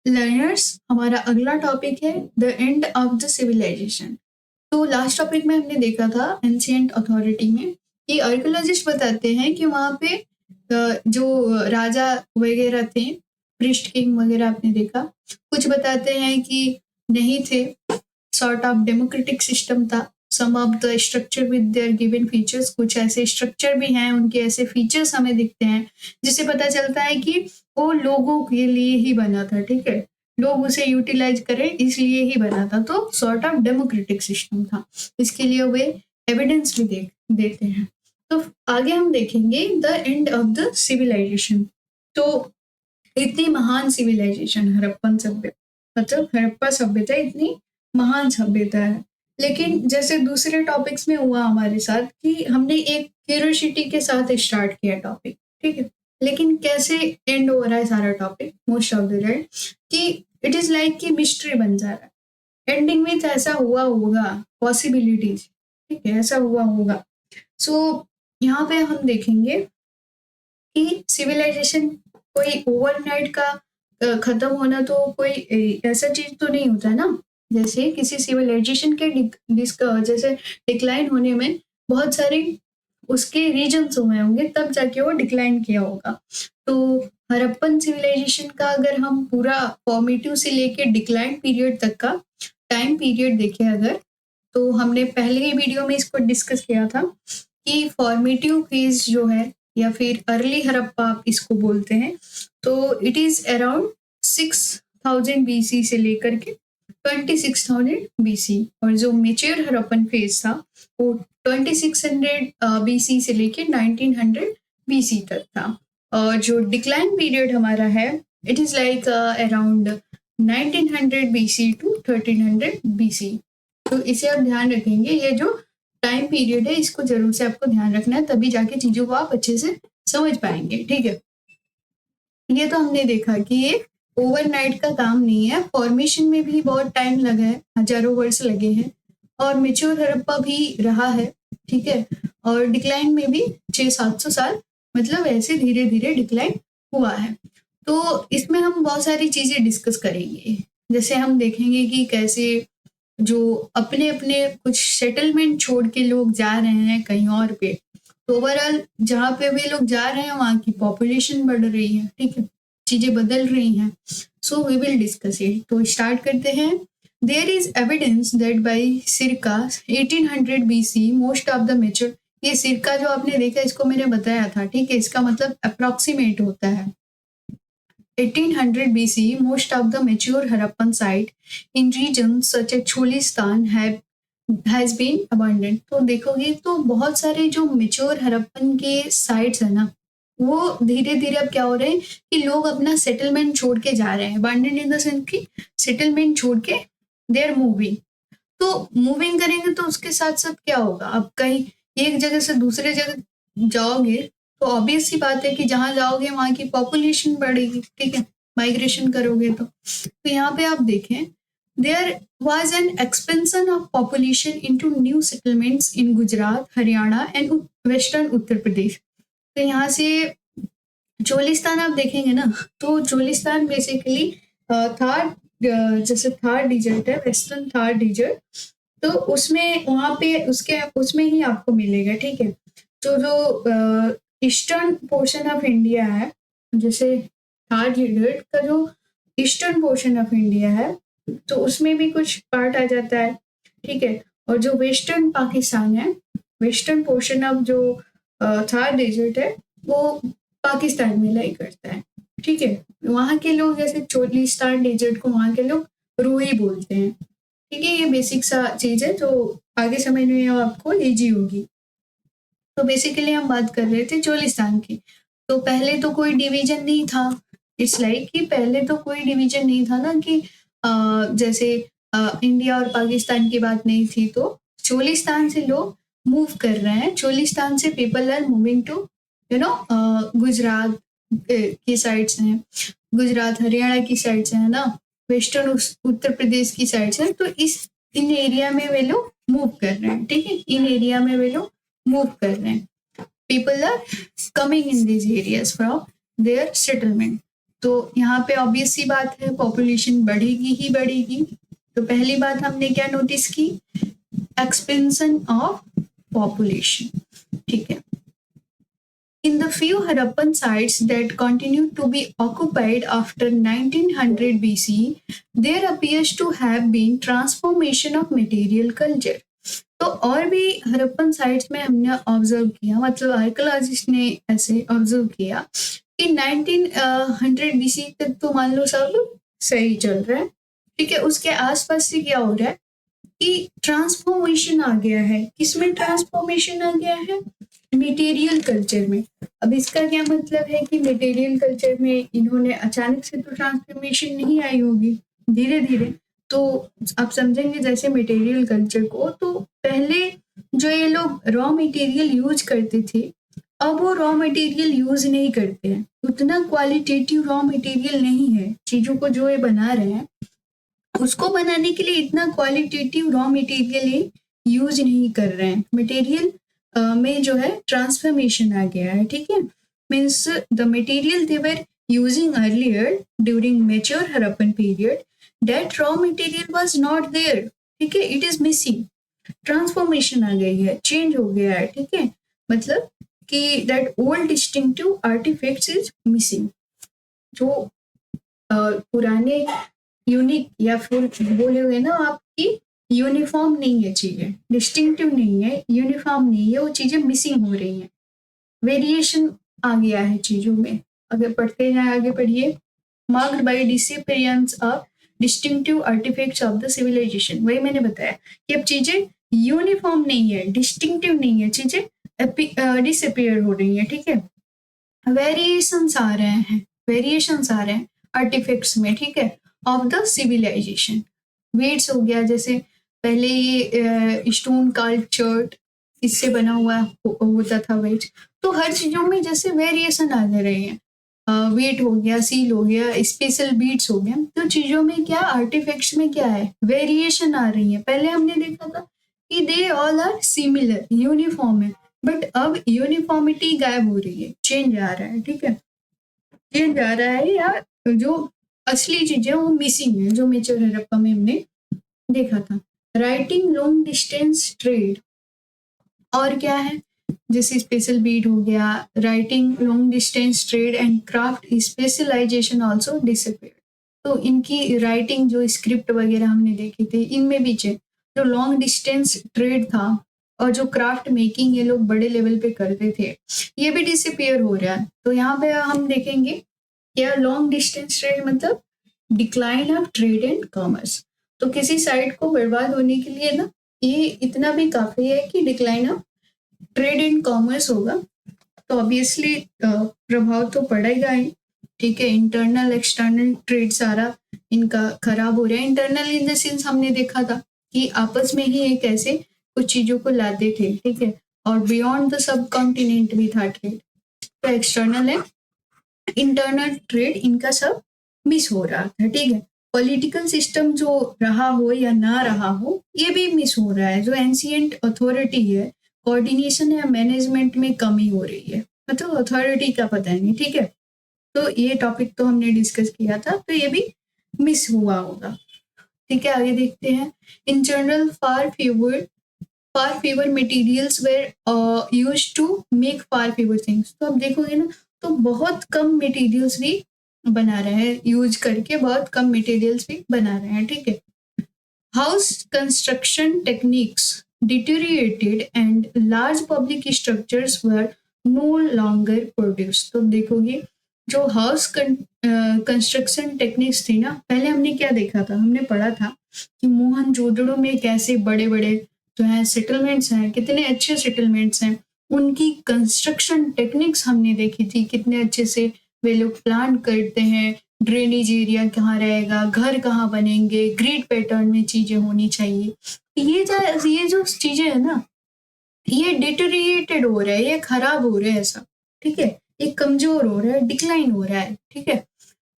Learners, हमारा अगला topic है the end of the civilization. तो लास्ट टॉपिक में हमने देखा था एंशिएंट अथॉरिटी में कि आर्कियोलॉजिस्ट बताते हैं कि वहाँ पे जो राजा वगैरह थे, प्रिस्ट किंग वगैरह आपने देखा, कुछ बताते हैं कि नहीं थे, सॉर्ट ऑफ डेमोक्रेटिक सिस्टम था। Some of the structure with their given features, कुछ ऐसे स्ट्रक्चर भी हैं, उनके ऐसे फीचर्स हमें दिखते हैं जिससे पता चलता है कि वो लोगों के लिए ही बना था। ठीक है, लोग उसे यूटिलाइज करें इसलिए ही बना था, तो सॉर्ट ऑफ डेमोक्रेटिक सिस्टम था। इसके लिए वे एविडेंस भी देते हैं। तो आगे हम देखेंगे the end of the civilization. तो इतनी महान सिविलाइजेशन हड़प्पन सभ्यता, मतलब हड़प्पा सभ्यता इतनी महान सभ्यता है, लेकिन जैसे दूसरे टॉपिक्स में हुआ हमारे साथ कि हमने एक क्यूरियोसिटी के साथ स्टार्ट किया टॉपिक, ठीक है, लेकिन कैसे एंड हो रहा है सारा topic most of the time कि इट इज लाइक कि मिस्ट्री बन जा रहा है। एंडिंग में ऐसा हुआ होगा, पॉसिबिलिटीज, ठीक है, ऐसा हुआ होगा। सो यहाँ पे हम देखेंगे कि सिविलाइजेशन कोई ओवरनाइट का खत्म होना तो कोई ऐसा चीज तो नहीं होता ना। जैसे किसी सिविलाइजेशन के जैसे डिक्लाइन होने में बहुत सारे उसके रीजन्स हुए होंगे, तब जाके वो डिक्लाइन किया होगा। तो हड़प्पन सिविलाइजेशन का अगर हम पूरा फॉर्मेटिव से लेके डिक्लाइन पीरियड तक का टाइम पीरियड देखें अगर, तो हमने पहले ही वीडियो में इसको डिस्कस किया था कि फॉर्मेटिव फेज जो है या फिर अर्ली हड़प्पा आप इसको बोलते हैं, तो इट इज अराउंड 6000 BC से लेकर के 26,000 BC, और जो मेच्योर हड़प्पन फेज था वो 2600 BC से लेके 1900 BC तक था। और जो डिक्लाइन पीरियड हमारा है it is like around 1900 BC to 1300 BC। तो इसे आप ध्यान रखेंगे, ये जो टाइम पीरियड है इसको जरूर से आपको ध्यान रखना है, तभी जाके चीजों को आप अच्छे से समझ पाएंगे। ठीक है, ये तो हमने देखा कि ये ओवरनाइट का काम नहीं है, फॉर्मेशन में भी बहुत टाइम लगा है, हजारों वर्ष लगे हैं, और मेच्योर हड़प्पा भी रहा है, ठीक है, और डिक्लाइन में भी 600-700 साल, मतलब ऐसे धीरे धीरे डिक्लाइन हुआ है। तो इसमें हम बहुत सारी चीजें डिस्कस करेंगे, जैसे हम देखेंगे कि कैसे जो अपने अपने कुछ सेटलमेंट छोड़ के लोग जा रहे हैं कहीं और पे, तो ओवरऑल जहाँ पे वे लोग जा रहे हैं वहाँ की पॉपुलेशन बढ़ रही है, ठीक है, चीजें बदल रही हैं। So we will discuss it. तो स्टार्ट करते हैं। There is evidence that by circa 1800 BC most of the mature, ये सिरका जो आपने देखा इसको मैंने बताया था, ठीक है, इसका मतलब अप्रोक्सीमेट होता है। 1800 BC most of the mature Harappan site in regions such as Cholistan has been abandoned। तो देखोगे तो बहुत सारे जो मेच्योर हड़प्पन के साइट्स है ना, वो धीरे धीरे अब क्या हो रहे हैं कि लोग अपना सेटलमेंट छोड़ के जा रहे हैं। अबैंडन इन द सेंस कि सेटलमेंट छोड़ के दे आर मूविंग। तो मूविंग करेंगे तो उसके साथ साथ क्या होगा, अब कहीं एक जगह से दूसरे जगह जाओगे तो ऑब्वियस सी बात है कि जहाँ जाओगे वहाँ की पॉपुलेशन बढ़ेगी, ठीक है, माइग्रेशन करोगे तो यहाँ पे आप देखें there was an expansion of population into new settlements in Gujarat, Haryana and western Uttar Pradesh. तो यहाँ से चोलिस्तान आप देखेंगे ना, तो चोलिस्तान बेसिकली थार, जैसे थार डिजर्ट है, वेस्टर्न थार डिजर्ट, तो उसमें वहाँ पे उसमें ही आपको मिलेगा, ठीक है। तो जो ईस्टर्न पोर्शन ऑफ इंडिया है, जैसे थार डिजर्ट का जो ईस्टर्न पोर्शन ऑफ इंडिया है, तो उसमें भी कुछ पार्ट आ जाता है, ठीक है, और जो वेस्टर्न पाकिस्तान है, वेस्टर्न पोर्शन ऑफ जो थार डेजर्ट है वो पाकिस्तान में लाई करता है, ठीक है। वहाँ के लोग जैसे चोलिस्तान डेजर्ट को वहाँ के लोग रूही बोलते हैं, ठीक है। ये बेसिक सा चीज है जो आगे समझने में आपको इजी होगी। तो बेसिकली हम बात कर रहे थे चोलिस्तान की। तो पहले तो कोई डिवीजन नहीं था, इट्स लाइक कि पहले तो कोई डिवीजन नहीं था ना कि जैसे इंडिया और पाकिस्तान की बात नहीं थी, तो चोलिस्तान से लोग मूव कर रहे हैं, चोलिस्तान से people are moving to Gujarat की साइड्स हैं, गुजरात हरियाणा की साइड्स है ना, वेस्टर्न उत्तर प्रदेश की साइड्स है, तो इन एरिया में वे लोग मूव कर रहे हैं, ठीक है, इन एरिया में वे लोग मूव कर रहे हैं। People are coming in this areas from their settlement. तो यहाँ पे ऑब्वियस सी बात है, पॉपुलेशन बढ़ेगी ही बढ़ेगी। तो पहली बात हमने क्या नोटिस की, एक्सपेंशन ऑफ पॉपुलेशन, ठीक है। In the few Harappan sites that continued to be occupied after 1900 BC, there appears to have been transformation of material culture. तो और भी हरप्पन साइट्स में हमने ऑब्जर्व किया, मतलब आर्कियोलॉजिस्ट ने ऐसे ऑब्जर्व किया कि 1900 बीसी तक तो मान लो सब सही चल रहा है, ठीक है। उसके आसपास से क्या हो रहा है कि ट्रांसफॉर्मेशन आ गया है। किसमें ट्रांसफॉर्मेशन आ गया है? मटेरियल कल्चर में। अब इसका क्या मतलब है कि मटेरियल कल्चर में इन्होंने अचानक से तो ट्रांसफॉर्मेशन नहीं आई होगी, धीरे धीरे। तो आप समझेंगे जैसे मटेरियल कल्चर को, तो पहले जो ये लोग रॉ मटेरियल यूज करते थे, अब वो रॉ मटेरियल यूज नहीं करते हैं, उतना क्वालिटेटिव रॉ मटेरियल नहीं है। चीजों को जो ये बना रहे हैं उसको बनाने के लिए इतना क्वालिटेटिव रॉ मटेरियल यूज नहीं कर रहे हैं। मटेरियल में जो है ट्रांसफॉर्मेशन आ गया है, ठीक है। Means the material they were using earlier during mature Harappan period, that raw material was not there, ठीक है, इट इज मिसिंग। ट्रांसफॉर्मेशन आ गई है, चेंज हो गया है, ठीक है। मतलब कि that old distinctive artifacts is missing. जो पुराने यूनिक या फिर बोले हुए ना आपकी यूनिफॉर्म नहीं है, चीजें डिस्टिंक्टिव नहीं है, यूनिफॉर्म नहीं है, वो चीजें मिसिंग हो रही हैं, वेरिएशन आ गया है चीजों में। अगर पढ़ते जाए, आगे पढ़िए। Marked by disappearance of distinctive artifacts of the civilisation. वही मैंने बताया कि अब चीजें यूनिफॉर्म नहीं है, डिस्टिंक्टिव नहीं है, चीजें डिसअपीयर हो रही है, ठीक है। वेरिएशंस आ रहे हैं आर्टिफैक्ट्स में, ठीक है, ऑफ द सिविलाइजेशन। वेट्स हो गया, जैसे पहले ये स्टोन कल्चर्ड इससे बना हुआ होता था वेट्स, तो हर चीजों में जैसे वेरिएशन आ रहे हैं। वेट हो गया, सील हो गया, स्पेशल बीट्स हो गया, तो चीजों में क्या, आर्टिफैक्ट्स में क्या है, वेरिएशन आ रही है। पहले हमने देखा था कि they all are similar, uniform है, बट अब यूनिफॉर्मिटी गायब हो रही है, चेंज आ रहा है, ठीक है। चेंज आ रहा है, या जो असली चीजें वो मिसिंग है, जो मेच्योर हड़प्पा में हमने देखा था। राइटिंग लॉन्ग डिस्टेंस ट्रेड, और क्या है, जैसे स्पेशल बीट हो गया, writing long distance trade and craft specialisation also disappeared. तो इनकी राइटिंग जो स्क्रिप्ट वगैरह हमने देखी थी, इनमें भी जो लॉन्ग डिस्टेंस ट्रेड था और जो क्राफ्ट मेकिंग ये लोग बड़े लेवल पे करते थे, ये भी डिसअपीयर हो रहा है। तो यहाँ पे हम देखेंगे क्या, लॉन्ग डिस्टेंस ट्रेड मतलब decline of trade and commerce. तो किसी साइड को बर्बाद होने के लिए ना, ये इतना भी काफी है कि decline of trade and commerce होगा। तो ऑब्वियसली प्रभाव तो पड़ेगा ही, ठीक है। इंटरनल एक्सटर्नल ट्रेड सारा इनका खराब हो रहा है। इंटरनल इन द सेंस हमने देखा था कि आपस में ही एक ऐसे कुछ चीजों को लाते थे, ठीक है, और बियॉन्ड द सब कॉन्टिनेंट भी था ट्रेड। तो एक्सटर्नल है, इंटरनल ट्रेड इनका सब मिस हो रहा था, ठीक है। पॉलिटिकल सिस्टम जो रहा हो या ना रहा हो, ये भी मिस हो रहा है। जो एंशिएंट अथॉरिटी है, कोऑर्डिनेशन या मैनेजमेंट में कमी हो रही है, मतलब अथॉरिटी का पता नहीं, ठीक है। तो ये टॉपिक तो हमने डिस्कस किया था, तो ये भी मिस हुआ होगा, ठीक है। आगे देखते हैं। In general far fewer materials were used to make far fewer things. तो अब देखोगे ना, तो बहुत कम मटेरियल्स भी बना रहे हैं, यूज करके बहुत कम मटेरियल्स भी बना रहे हैं, ठीक है। House construction techniques deteriorated and large public structures were no longer produce. तो देखोगे जो हाउस कंस्ट्रक्शन टेक्निक्स थी ना, पहले हमने क्या देखा था, हमने पढ़ा था कि मोहनजोदड़ो में कैसे बड़े बड़े जो है सेटलमेंट्स हैं, कितने अच्छे सेटलमेंट्स हैं, उनकी कंस्ट्रक्शन टेक्निक्स हमने देखी थी, कितने अच्छे से वे लोग प्लान करते हैं, ड्रेनेज एरिया कहाँ रहेगा, घर कहाँ बनेंगे, ग्रिड पैटर्न में चीजें होनी चाहिए। ये जो चीजें है ना, ये डिटेरिएटेड हो रहा है, ये खराब हो रहा है सब, ठीक है, ये कमजोर हो रहा है, डिक्लाइन हो रहा है, ठीक है।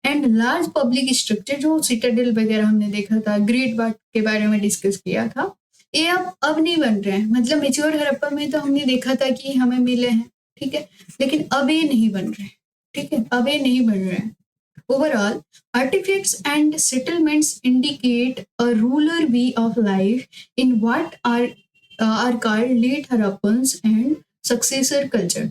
एंड लार्ज पब्लिक स्ट्रक्चर, जो सिटाडेल वगैरह हमने देखा था, ग्रेट बार्ट के बारे में डिस्कस किया था, ये अब नहीं बन रहे हैं। मतलब मेच्योर हड़प्पा में तो हमने देखा था कि हमें मिले हैं, ठीक है, लेकिन अब ये नहीं बन रहे, ठीक है, अब ये नहीं बन रहे हैं। Overall, artifacts and settlements indicate a ruler way of life in what are called late Harappans and successor culture.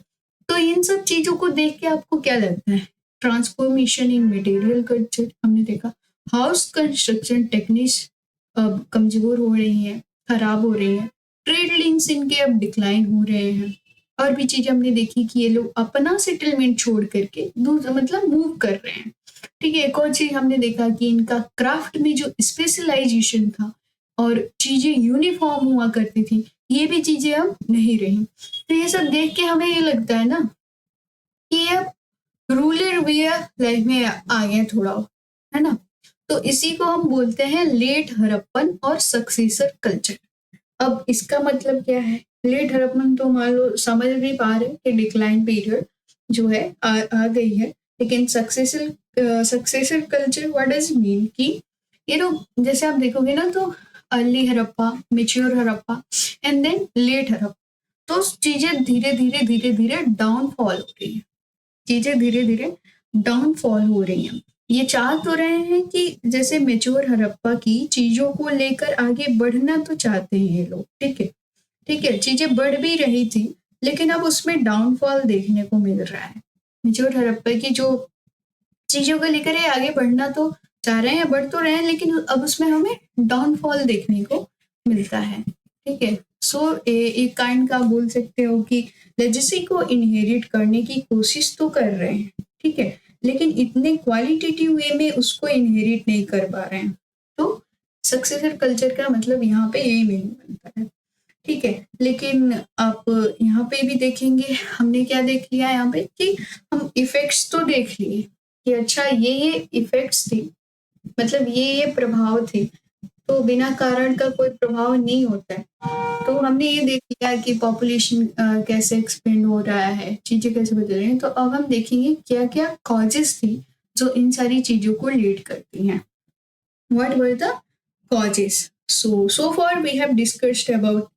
तो इन सब चीजों को देख के आपको क्या लगता है? ट्रांसफॉर्मेशन इन मटेरियल कल्चर हमने देखा, हाउस कंस्ट्रक्शन टेक्निक्स अब कमजोर हो रही हैं, खराब हो रही हैं, ट्रेड लिंक्स इनके अब डिक्लाइन हो रहे हैं, और भी चीजें हमने देखी कि ये लोग अपना सेटलमेंट छोड़ करके दूसरा मतलब मूव कर रहे हैं। ठीक है, एक और चीज हमने देखा कि इनका क्राफ्ट में जो स्पेशलाइजेशन था और चीजें यूनिफॉर्म हुआ करती थी, ये भी चीजें अब नहीं रही। तो ये सब देख के हमें ये लगता है ना कि अब रूरल वे लाइफ में आ गया थोड़ा, है ना। तो इसी को हम बोलते हैं लेट हड़प्पन और सक्सेसर कल्चर। अब इसका मतलब क्या है? लेट हड़प्पन तो मान लो समझ नहीं पा रहे कि डिक्लाइन पीरियड जो है आ गई है, लेकिन successor culture what does mean कि ये लोग जैसे आप देखोगे ना तो early Harappa, mature Harappa and then late Harappa, तो चीजें धीरे धीरे धीरे धीरे डाउनफॉल हो रही है, चीजें धीरे धीरे डाउनफॉल हो रही हैं। ये चाह तो रहे हैं कि जैसे मेच्योर हड़प्पा की चीजों को लेकर आगे बढ़ना तो चाहते हैं ये लोग, ठीक है, ठीक है, चीजें बढ़ भी रही थी, लेकिन अब उसमें डाउनफॉल देखने को मिल रहा है। मेच्योर हड़प्पा की जो चीजों को लेकर ये आगे बढ़ना तो चाह रहे हैं, बढ़ तो रहे हैं, लेकिन अब उसमें हमें डाउनफॉल देखने को मिलता है, ठीक है। सो एक काइंड का बोल सकते हो कि लेजेसी को इनहेरिट करने की कोशिश तो कर रहे हैं, ठीक है, लेकिन इतने क्वालिटेटिव वे में उसको इनहेरिट नहीं कर पा रहे हैं। तो सक्सेसर कल्चर का मतलब यहाँ पे यही मीनिंग बनता है, ठीक है। लेकिन आप यहाँ पे भी देखेंगे, हमने क्या देख लिया यहाँ पे कि हम इफेक्ट्स तो देख लिए कि अच्छा ये इफेक्ट्स थी, मतलब ये प्रभाव थे, तो बिना कारण का कोई प्रभाव नहीं होता है। तो हमने ये देख लिया कि पॉपुलेशन कैसे एक्सपेंड हो रहा है, चीजें कैसे बदल रही हैं। तो अब हम देखेंगे क्या क्या कॉजेस थी जो इन सारी चीजों को लीड करती हैं। What were the causes? So far we have discussed about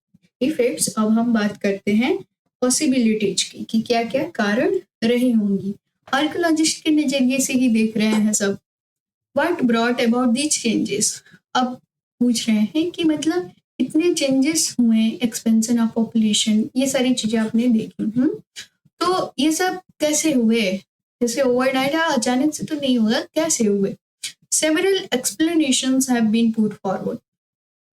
effects. अब हम बात करते हैं पॉसिबिलिटीज की कि क्या क्या कारण रही होंगी। आर्कियोलॉजिस्ट के नजरिए से ही देख रहे हैं सब। What brought about these changes? अब पूछ रहे हैं कि मतलब इतने चेंजेस हुए, एक्सपेंशन ऑफ पॉपुलेशन, ये सारी चीजें आपने देखी, तो ये सब कैसे हुए? जैसे ओवरनाइट अचानक से तो नहीं हुआ, कैसे हुए? Several explanations have been put forward.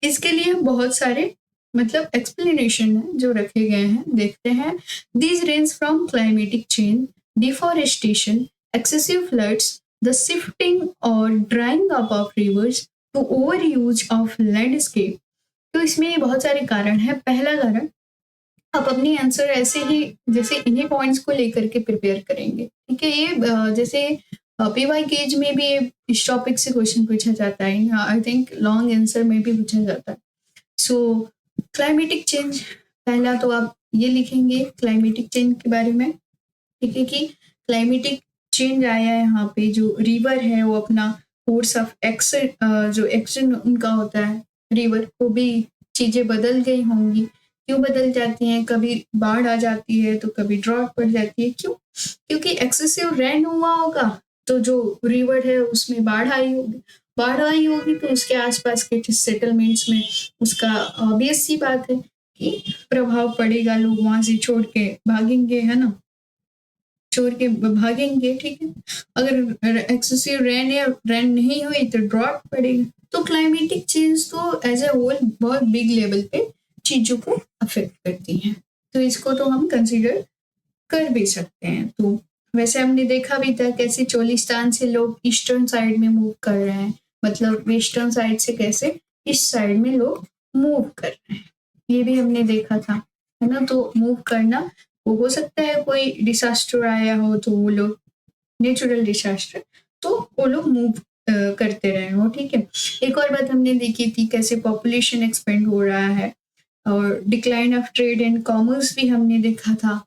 इसके लिए बहुत सारे मतलब एक्सप्लेनेशन है जो रखे गए हैं, देखते हैं। These range from climatic change, deforestation, excessive floods, the shifting और drying up of rivers to over use of landscape. तो इसमें बहुत सारे कारण हैं। पहला कारण, आप अपनी आंसर ऐसे ही जैसे इन्हीं पॉइंट्स को लेकर के प्रिपेयर करेंगे, ठीक है। ये जैसे पीवाई केज में भी इस टॉपिक से क्वेश्चन पूछा जाता है, आई थिंक लॉन्ग आंसर में भी पूछा जाता है। सो क्लाइमेटिक चेंज, पहला तो आप ये लिखेंगे क्लाइमेटिक चेंज के बारे में, ठीक है, कि क्लाइमेटिक चेंज आया है यहाँ पे, जो रिवर है वो अपना फोर्स ऑफ एक्शन, जो एक्शन उनका होता है रिवर को भी चीजें बदल गई होंगी। क्यों बदल जाती हैं? कभी बाढ़ आ जाती है तो कभी ड्रॉट पड़ जाती है। क्यों? क्योंकि एक्सेसिव रेन हुआ होगा, तो जो रिवर है उसमें बाढ़ आई होगी, बाढ़ आई होगी तो उसके आसपास के सेटलमेंट्स में उसका ऑब्वियस सी बात है कि प्रभाव पड़ेगा, लोग वहां से छोड़ के भागेंगे, है ना, छोड़ के भागेंगे, ठीक है। अगर एक्सेसिव रेन या रेन नहीं हुई तो ड्रॉट पड़ेगा। तो क्लाइमेटिक चेंज तो एज ए होल बहुत बिग लेवल पे चीजों को अफेक्ट करती हैं, तो इसको तो हम कंसिडर कर भी सकते हैं। तो वैसे हमने देखा भी था कैसे चोलिस्तान से लोग ईस्टर्न साइड में मूव कर रहे हैं, मतलब वेस्टर्न साइड से कैसे इस साइड में लोग मूव कर रहे हैं, ये भी हमने देखा था, है ना। तो मूव करना वो हो सकता है कोई डिसास्टर आया हो तो वो लोग, नेचुरल डिसास्टर, तो वो लोग मूव करते रहे हो, ठीक है। एक और बात हमने देखी थी कैसे पॉपुलेशन एक्सपेंड हो रहा है, और decline of trade and commerce भी हमने देखा था।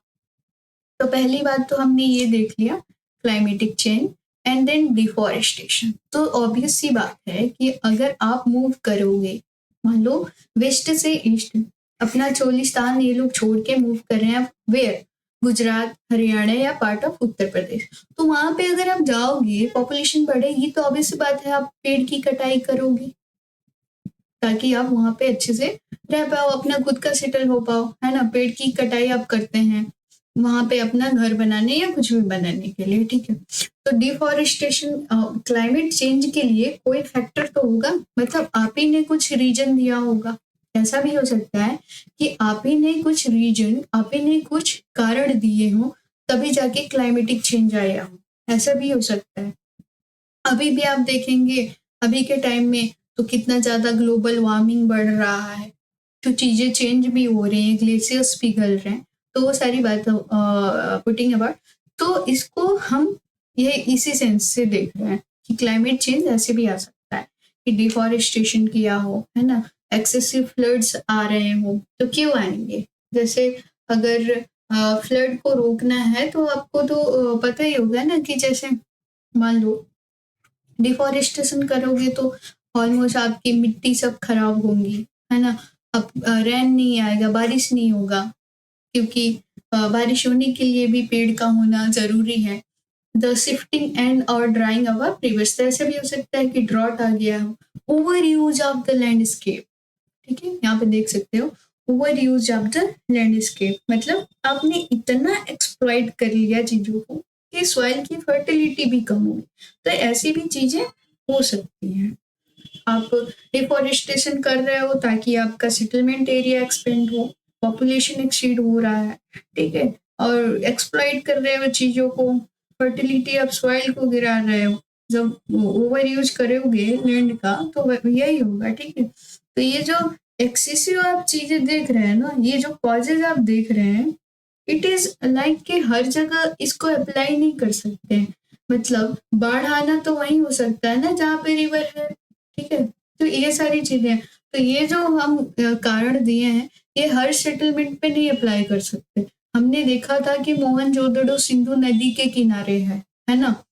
तो पहली बात तो हमने ये देख लिया climatic change and then deforestation. तो ऑब्वियस सी बात है कि अगर आप मूव करोगे, मान लो वेस्ट से ईस्ट, अपना चोलिस्तान ये लोग छोड़ के मूव कर रहे हैं वेयर, गुजरात, हरियाणा या पार्ट ऑफ उत्तर प्रदेश। तो वहां पे अगर आप जाओगे, पॉपुलेशन बढ़ेगी तो ऑब्वियस सी बात है आप पेड़ की कटाई करोगे, ताकि आप वहां पे अच्छे से रह पाओ, अपना खुद का सेटल हो पाओ, है ना। पेड़ की कटाई आप करते हैं वहां पे अपना घर बनाने या कुछ भी बनाने के लिए, ठीक है। तो डिफॉरेस्टेशन क्लाइमेट चेंज के लिए कोई फैक्टर तो होगा, मतलब आप ही ने कुछ रीजन दिया होगा। ऐसा भी हो सकता है कि आप ही ने कुछ रीजन, आप ही ने कुछ कारण दिए हो, तभी जाके क्लाइमेटिक चेंज आया हो, ऐसा भी हो सकता है। अभी भी आप देखेंगे, अभी के टाइम में तो कितना ज्यादा ग्लोबल वार्मिंग बढ़ रहा है, जो चीजें चेंज भी हो रही हैं, ग्लेशियर्स पिघल रहे हैं, तो वो सारी बात पुटिंग अबाउट। तो इसको हम ये इसी सेंस से देख रहे हैं कि क्लाइमेट चेंज ऐसे भी आ सकता है कि डिफॉरेस्टेशन किया हो, है ना, एक्सेसिव फ्लड्स आ रहे हो, तो क्यों आएंगे। जैसे अगर फ्लड को रोकना है तो आपको तो पता ही होगा ना कि जैसे मान लो डिफॉरेस्टेशन करोगे तो ऑलमोस्ट आपकी मिट्टी सब खराब होंगी, है ना। अब रेन नहीं आएगा, बारिश नहीं होगा, क्योंकि बारिश होने के लिए भी पेड़ का होना जरूरी है। द शिफ्टिंग एंड और ड्राइंग अवर रिवर्स, ऐसे भी हो सकता है कि ड्रॉट आ गया हो, over use of the landscape, ठीक है, यहाँ पे देख सकते हो over use of the landscape, मतलब आपने इतना एक्सप्लॉइट कर लिया चीजों को कि सॉइल की फर्टिलिटी भी कम हुई। तो ऐसी भी चीजें हो सकती हैं। आप डिफॉरेस्टेशन कर रहे हो ताकि आपका सेटलमेंट एरिया एक्सपेंड हो, पॉपुलेशन एक्सीड हो रहा है, ठीक है, और एक्सप्लॉइट कर रहे हो चीजों को, फर्टिलिटी ऑफ सॉइल को गिरा रहे हो। जब ओवर यूज करोगे लैंड का तो यही होगा, ठीक है। तो ये जो एक्सेसिव आप चीजें देख रहे हैं ना, ये जो कॉजेज आप देख रहे हैं, इट इज लाइक कि हर जगह इसको अप्लाई नहीं कर सकते हैं। मतलब बाढ़ आना तो वहीं हो सकता है ना जहाँ पे रिवर है, ठीक है। तो ये सारी चीजें हैं। तो ये जो हम कारण दिए हैं, ये हर सेटलमेंट पे नहीं अप्लाई कर सकते। हमने देखा था कि मोहनजोदड़ो सिंधु नदी के किनारे है ना,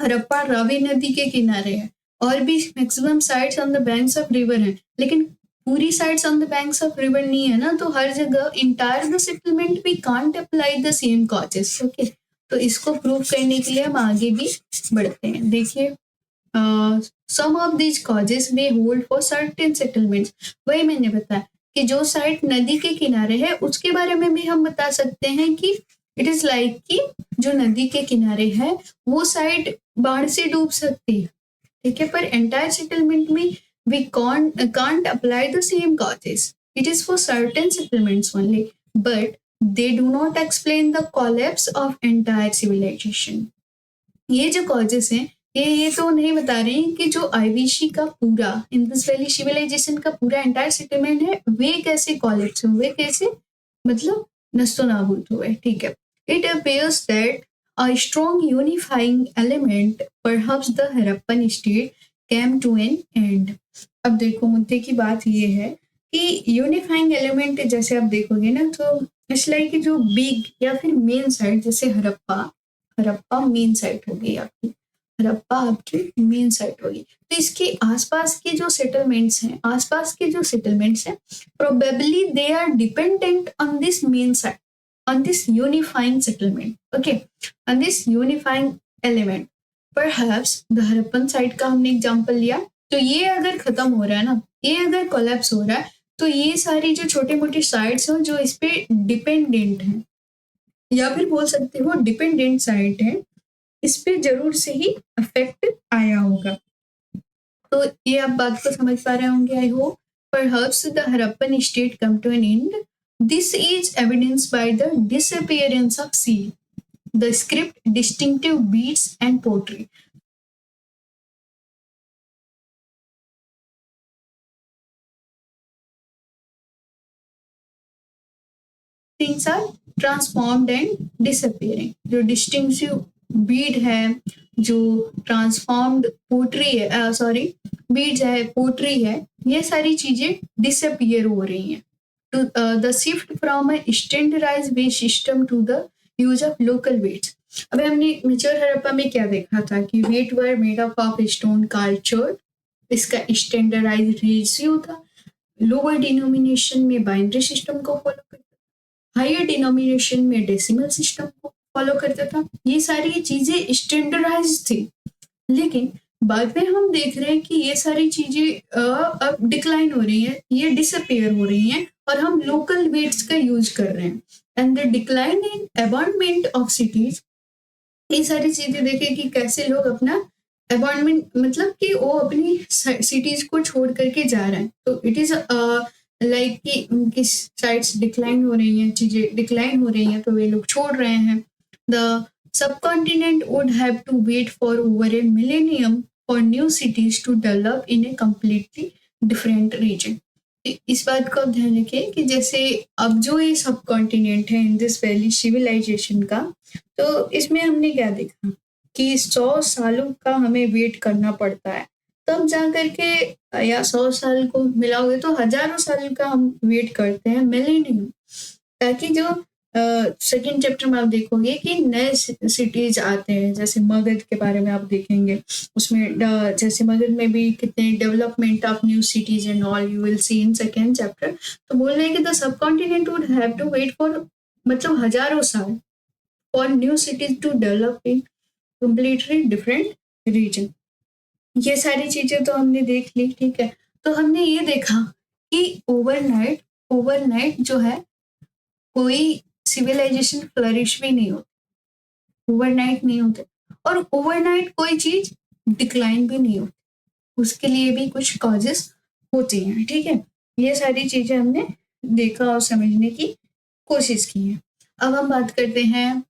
हड़प्पा रावी नदी के किनारे है, और भी maximum sites on the banks of river है, लेकिन पूरी sides on the banks of river नहीं है ना, तो हर जगह entire the settlement we can't apply the same causes, okay. तो इसको प्रूव करने के लिए हम आगे भी बढ़ते हैं। देखिए, some of these causes may hold for certain settlements, वही मैंने बताया कि जो साइट नदी के किनारे है उसके बारे में भी हम बता सकते हैं कि इट इज लाइक कि जो नदी के किनारे है वो साइट बाढ़ से डूब सकती है, ठीक है। पर एंटायर सेटलमेंट में we can't apply the same causes. It is for certain settlements only, but they do not explain the collapse of entire civilization. ये जो कॉजेस हैं, ये तो नहीं बता रहे हैं कि जो आईवीसी का पूरा इंडस वैली सिविलाइजेशन का पूरा एंटायर सेटलमेंट है वे कैसे कॉलेप्स हुए, कैसे मतलब नस्तो नाबूद हुए, ठीक है। It appears that a strong unifying element, perhaps the Harappan state, came to an end. अब देखो, मुद्दे की बात ये है कि यूनिफाइंग एलिमेंट जैसे आप देखोगे ना, तो इसलिए कि जो बिग या फिर मेन साइट, जैसे हड़प्पा मेन साइट होगी आपकी, हड़प्पा आपकी मेन साइट होगी, तो इसके आसपास के जो सेटलमेंट्स हैं, probably they are dependent on this main site, on this unifying settlement, okay, on this unifying element. Perhaps the Harappan site का हमने एग्जांपल लिया, तो ये अगर खत्म हो रहा है ना, ये अगर कोलैप्स हो रहा है, तो ये सारी जो छोटे मोटे साइट्स हैं जो इस पे डिपेंडेंट हैं, या फिर बोल सकते हो डिपेंडेंट साइट है, इस पे जरूर से ही अफेक्ट आया होगा। तो ये आप बात को समझ पा रहे होंगे, I hope. Perhaps the Harappan state come to an end. This is evidenced by the disappearance of seal, the script, distinctive beads, and pottery. Things are transformed and disappearing. जो distinctive bead है, जो transformed pottery है, beads है, pottery है, ये सारी चीजें disappear हो रही हैं. To the shift from a standardized weight system to the use of local weights. अभी हमने मेच्योर हड़प्पा में क्या देखा था कि weight were made up of stone culture, इसका स्टैंडर्डाइज रेशियो था, लोअर डिनोमिनेशन में बाइनरी सिस्टम को फॉलो करता, हायर डिनोमिनेशन में डेसिमल सिस्टम को फॉलो करता था। ये सारी चीजें स्टैंडर्डाइज थी, लेकिन बाद में हम देख रहे हैं कि ये सारी चीजें अब डिक्लाइन हो रही है, ये डिसअपियर हो रही हैं, और हम लोकल वेट्स का यूज कर रहे हैं। And the decline in abandonment of cities, ये सारी चीजें देखें कि कैसे लोग अपना अबाउंडमेंट मतलब कि वो अपनी सिटीज को छोड़ करके जा रहे हैं। तो इट इज लाइक कि उनकी साइट्स डिक्लाइन हो रही हैं, चीजें डिक्लाइन हो रही हैं, तो वे लोग छोड़ रहे हैं। The subcontinent would have to wait for over a millennium for new cities to develop in a completely different region. इस बात को आप ध्यान रखिए कि जैसे अब जो ये सब कॉन्टिनेंट है इंडस वैली सिविलाइजेशन का, तो इसमें हमने क्या देखा कि 100 सालों का हमें वेट करना पड़ता है, तब जा करके, या 100 साल को मिलाओगे तो हजारों साल का हम वेट करते हैं, मिलेनियम, ताकि जो सेकेंड चैप्टर में आप देखोगे कि नए सिटीज आते हैं, जैसे मगध के बारे में आप देखेंगे, उसमें जैसे मगध में भी कितने development of new cities and all you will see in second chapter. तो बोल रहे हैं कि the subcontinent would have to wait for मतलब हजारों साल for new cities to develop in completely different region. ये सारी चीजें तो हमने देख ली, ठीक है। तो हमने ये देखा कि ओवरनाइट जो है कोई सिविलाइजेशन फ्लरिश भी नहीं होती, ओवरनाइट नहीं होते, और ओवरनाइट कोई चीज डिक्लाइन भी नहीं होती, उसके लिए भी कुछ कॉजेस होती हैं, ठीक है। ये सारी चीजें हमने देखा और समझने की कोशिश की है। अब हम बात करते हैं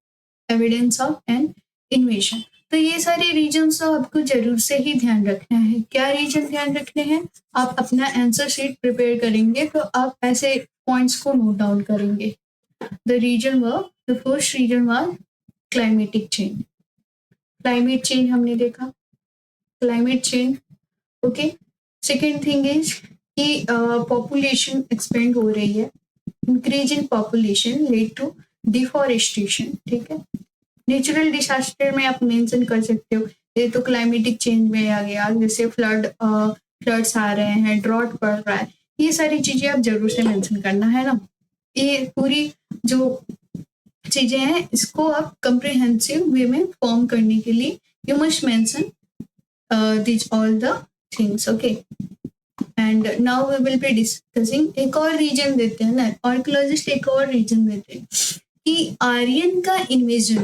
एविडेंस ऑफ एन इन्वेशन। तो ये सारे रीजन तो आपको जरूर से ही ध्यान रखना है। क्या रीजन ध्यान रखने हैं? आप अपना आंसर शीट प्रिपेयर करेंगे तो आप ऐसे पॉइंट्स को नोट डाउन करेंगे। The first region was climatic change. Climate change हमने देखा, climate change, okay. Second thing is कि population expand हो रही है, increase in population lead to deforestation, ठीक है। नेचुरल डिजास्टर में आप मेंशन कर सकते हो, ये तो क्लाइमेटिक चेंज में आ गया, जैसे फ्लड्स आ रहे हैं, ड्रॉट पड़ रहा है, ये सारी चीजें आप जरूर से मेंशन करना है ना। ये पूरी जो चीजें हैं इसको आप कंप्रिहेंसिव वे में फॉर्म करने के लिए you must mention this all the things, okay. And now we will be discussing, एक और रीजन देते हैं ना, आर्कियोलॉजिस्ट एक और रीजन देते हैं कि आर्यन का इन्वेजन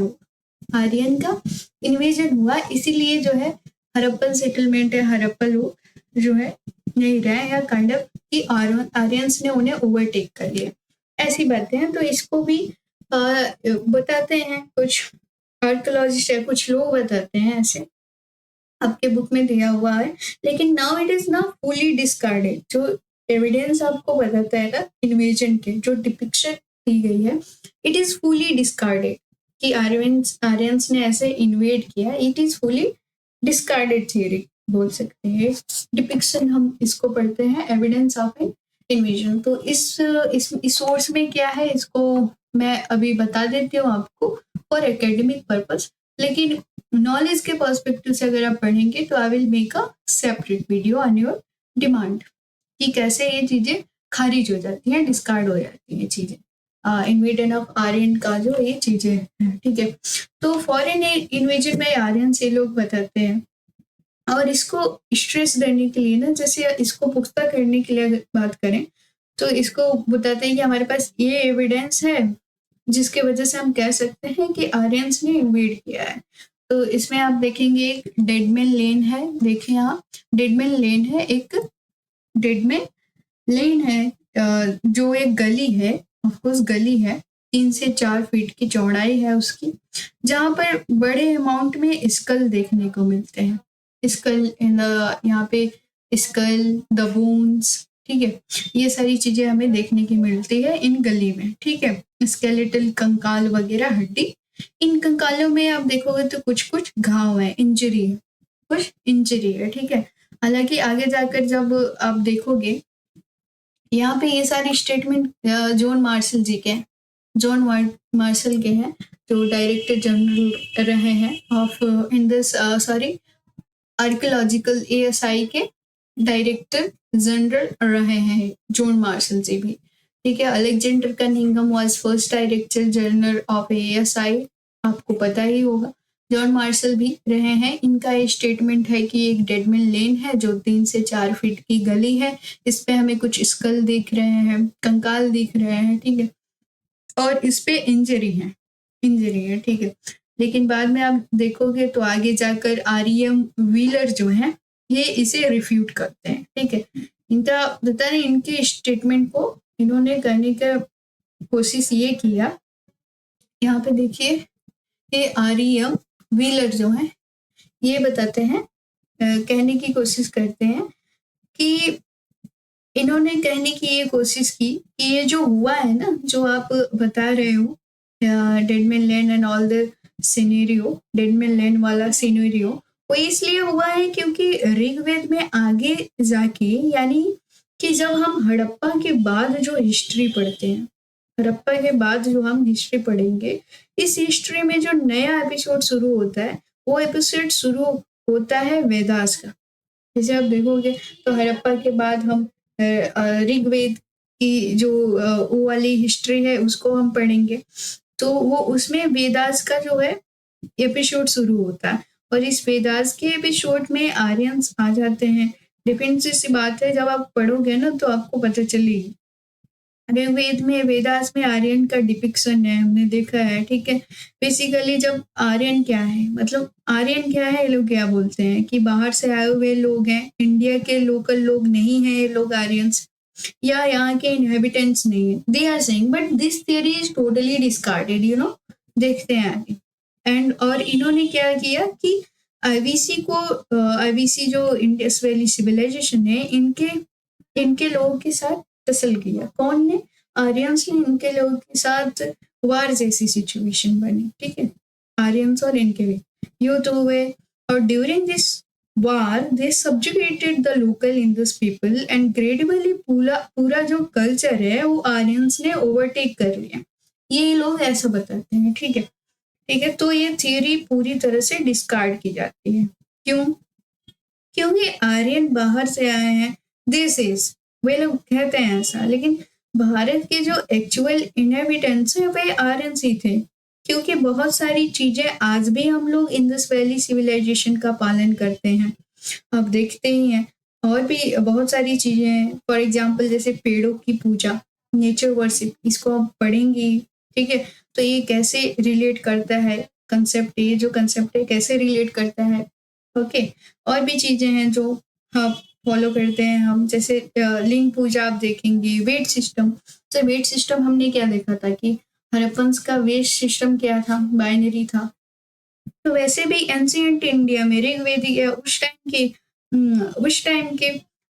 हुआ, इसीलिए जो है हड़प्पन सेटलमेंट है, हड़प्पन लोग जो है नहीं रहे, या काइंड ऑफ कि आर्यंस ने उन्हें ओवरटेक कर लिया, ऐसी बातें हैं। तो इसको भी बताते हैं कुछ आर्कियोलॉजिस्ट है, कुछ लोग बताते हैं, ऐसे आपके बुक में दिया हुआ है, लेकिन now it is not fully discarded. जो एविडेंस आपको बताता है ना इन्वेजन के, जो डिपिक्शन दी गई है, इट इज फुली डिस्कार्डेड कि आर्यंस ने ऐसे इन्वेड किया, it is fully discarded theory बोल सकते हैं। डिपिक्शन हम इसको पढ़ते हैं एविडेंस ऑफ एन इन्वेजन। तो इस सोर्स में क्या है, इसको मैं अभी बता देती हूँ आपको फॉर एकेडमिक पर्पस, लेकिन नॉलेज के पर्सपेक्टिव से अगर आप पढ़ेंगे तो I will make a separate video on your demand कि कैसे ये चीजें खारिज हो जाती हैं, डिस्कार्ड हो जाती हैं चीजें, इन्वेजन ऑफ आर्यन का जो ये चीजें हैं, ठीक है। तो फॉरेन इन्वेजन में आर्यन से लोग बताते हैं, और इसको स्ट्रेस देने के लिए ना, जैसे इसको पुख्ता करने के लिए अगर बात करें तो इसको बताते हैं कि हमारे पास ये एविडेंस है जिसके वजह से हम कह सकते हैं कि आर्यंस ने इन्वेड किया है। तो इसमें आप देखेंगे एक डेडमैन लेन है, देखिए यहाँ डेडमैन लेन है, एक डेडमैन लेन है जो एक गली है, ऑफकोर्स गली है, 3 से 4 फीट की चौड़ाई है उसकी, जहाँ पर बड़े अमाउंट में स्कल देखने को मिलते हैं, स्कल यहाँ पे स्कल, द बोन्स, ठीक है, ये सारी चीजें हमें देखने की मिलती है इन गली में, ठीक है। स्केलेटल कंकाल वगैरह हड्डी, इन कंकालों में आप देखोगे तो कुछ कुछ घाव है, इंजरी है, कुछ इंजरी है, ठीक है। हालांकि आगे जाकर जब आप देखोगे यहाँ पे ये सारी स्टेटमेंट जॉन मार्शल जी के, जॉन मार्शल के हैं, जो डायरेक्टर जनरल रहे हैं ऑफ इंडस आर्कियोलॉजिकल ASI के डायरेक्टर जनरल रहे हैं जॉन मार्शल जी भी, ठीक है। Alexander Cunningham was first director general of ASI, आपको पता ही होगा। जॉन मार्शल भी रहे हैं। इनका ये स्टेटमेंट है कि एक डेडमैन लेन है जो 3 से 4 फीट की गली है, इस पे हमें कुछ स्कल दिख रहे हैं, कंकाल दिख रहे हैं, ठीक है, और इस पे इंजरी है, ठीक है। लेकिन बाद में आप देखोगे तो आगे जाकर आरईएम व्हीलर जो है ये इसे रिफ्यूट करते हैं, ठीक है। इनका पता नहीं, इनके स्टेटमेंट को इन्होंने करने का कोशिश ये किया, यहाँ पे देखिए, ये आरईएम व्हीलर जो है ये बताते हैं, कहने की कोशिश करते हैं कि इन्होंने कहने की ये कोशिश की कि ये जो हुआ है ना, जो आप बता रहे हो dead man land and all the scenario, dead man land वाला सिनेरियो, वो इसलिए हुआ है क्योंकि ऋग्वेद में आगे जाके, यानी कि जब हम हड़प्पा के बाद जो हिस्ट्री पढ़ते हैं, हड़प्पा के बाद जो हम हिस्ट्री पढ़ेंगे, इस हिस्ट्री में जो नया एपिसोड शुरू होता है, वो एपिसोड शुरू होता है वेदास का। जैसे आप देखोगे तो हड़प्पा के बाद हम ऋग्वेद की जो वो वाली हिस्ट्री है उसको हम पढ़ेंगे, तो वो उसमें वेदास का जो है एपिसोड शुरू होता है, और इस वेदास के एपिसोड में आर्यंस आ जाते हैं। डिफरेंस सी बात है, जब आप पढ़ोगे ना तो आपको पता चलेगी। ऋग्वेद में, वेदास में आर्यन का डिपिक्शन है, हमने देखा है, ठीक है। बेसिकली जब आर्यन क्या है, मतलब आर्यन क्या है, ये लोग क्या बोलते हैं कि बाहर से आए हुए लोग हैं, इंडिया के लोकल लोग नहीं है ये लोग आर्यंस, या यहाँ के इनहेबिटेंट्स नहीं है, they are saying, but this theory is totally discarded, you know. देखते हैं आगे। एंड और इन्होंने क्या किया कि आईवीसी को, आईवीसी जो इंडस वैली सिविलाइजेशन है, इनके लोगों के साथ टसल किया। कौन ने? आर्यंस ने इनके लोगों के साथ वार जैसी सिचुएशन बनी, ठीक है। आर्यंस और इनके युद्ध हुए, और during this war they subjugated the local Indus people and gradually पूरा जो कल्चर है वो आर्यंस ने ओवरटेक कर लिया। ये लोग ऐसा बताते हैं, ठीक है, ठीक है। तो ये थियरी पूरी तरह से डिस्कार्ड की जाती है। क्यों? क्योंकि आर्यन बाहर से आए हैं, दिस इज, वे लोग कहते हैं ऐसा, लेकिन भारत के जो एक्चुअल इनहेबिटेंट्स हैं वे आर्यंस ही थे, क्योंकि बहुत सारी चीजें आज भी हम लोग इंडस वैली सिविलाइजेशन का पालन करते हैं, आप देखते ही हैं। और भी बहुत सारी चीजें हैं, फॉर एग्जाम्पल जैसे पेड़ों की पूजा, नेचर वर्शिप, इसको आप पढ़ेंगी, ठीक है। तो ये कैसे रिलेट करता है कंसेप्ट, ये जो कंसेप्ट है कैसे रिलेट करता है, ओके। और भी चीजें हैं जो हाँ फॉलो करते हैं हम, जैसे लिंग पूजा आप देखेंगे, वेट सिस्टम। तो वेट सिस्टम हमने क्या देखा था कि हड़प्पन्स का वेट सिस्टम क्या था, बाइनरी था। तो वैसे भी एंशिएंट इंडिया में ऋग्वेदी उस टाइम के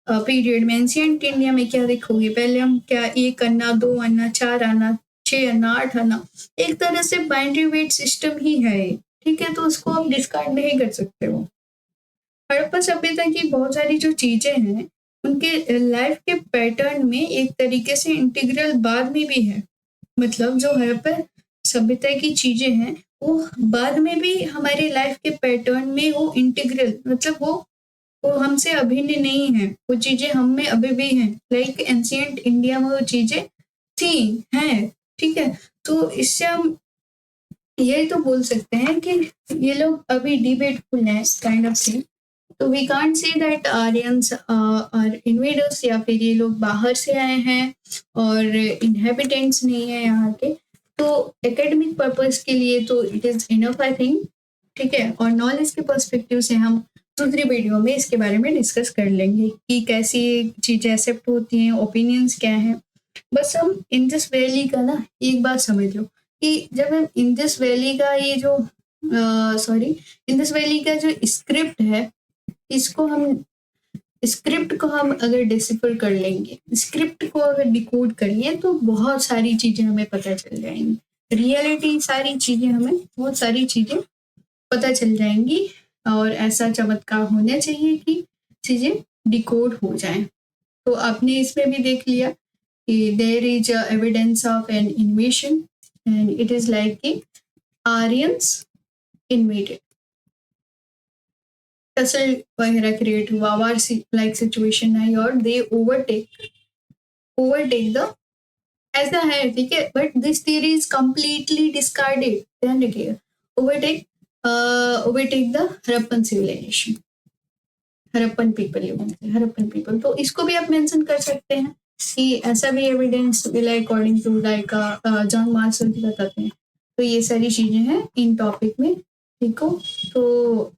पीरियड में एंशिएंट इंडिया में क्या देखोगे, पहले हम क्या 1 अन्ना, 2 अन्ना, 4 अन्ना, 6 अन्ना, 8 अन्ना, एक तरह से बाइनरी वेट सिस्टम ही है, ठीक है। तो उसको आप डिस्कार्ड नहीं कर सकते हो। हड़प्पा सभ्यता की बहुत सारी जो चीजें हैं उनके लाइफ के पैटर्न में एक तरीके से इंटीग्रल बाद में भी है, मतलब जो हड़प्पा सभ्यता की चीजें हैं वो बाद में भी हमारे लाइफ के पैटर्न में वो इंटीग्रल, मतलब वो हमसे अभिन्न नहीं है, वो चीजें हम में अभी भी हैं। लाइक एंशिएंट इंडिया में वो चीजें थी, हैं, ठीक है। तो इससे हम ये तो बोल सकते हैं कि ये लोग अभी डिबेटफुल हैं, काइंड ऑफ थिंग। तो we can't say that Aryans are invaders, या फिर ये लोग बाहर से आए हैं और इनहेबिटेंट्स नहीं है यहाँ के। तो एकेडमिक पर्पस के लिए तो it is enough I think, ठीक है। और नॉलेज के पर्सपेक्टिव से हम दूसरी वीडियो में इसके बारे में डिस्कस कर लेंगे कि कैसी चीजें एक्सेप्ट होती हैं, ओपिनियंस क्या हैं। बस हम इंडस वैली का ना एक बात समझ लो कि जब हम इंडस वैली का ये जो इंडस वैली का जो स्क्रिप्ट है, इसको हम स्क्रिप्ट को हम अगर डिसिफर कर लेंगे, स्क्रिप्ट को अगर डिकोड करेंगे तो बहुत सारी चीजें हमें पता चल जाएंगी, रियलिटी सारी चीजें, हमें बहुत सारी चीजें पता चल जाएंगी। और ऐसा चमत्कार होना चाहिए कि चीजें डिकोड हो जाएं। तो आपने इसमें भी देख लिया कि there is evidence of an invasion and it is like कि आर्यंस इन्वेडेड, टसल वगैरह क्रिएट हुआ, वार लाइक सिचुएशन आई, और दे ओवरटेक द ऐसा है, ठीक है, but this theory is completely discarded. ध्यान रखिएगा। Overtake overtake the Harappan civilisation, Harappan people, you can say Harappan people. तो इसको भी आप मेंशन कर सकते हैं कि ऐसा भी एविडेंस मिला according to like John Marshall भी बताते हैं। तो ये सारी चीजें हैं इन टॉपिक में, ठीक हो। तो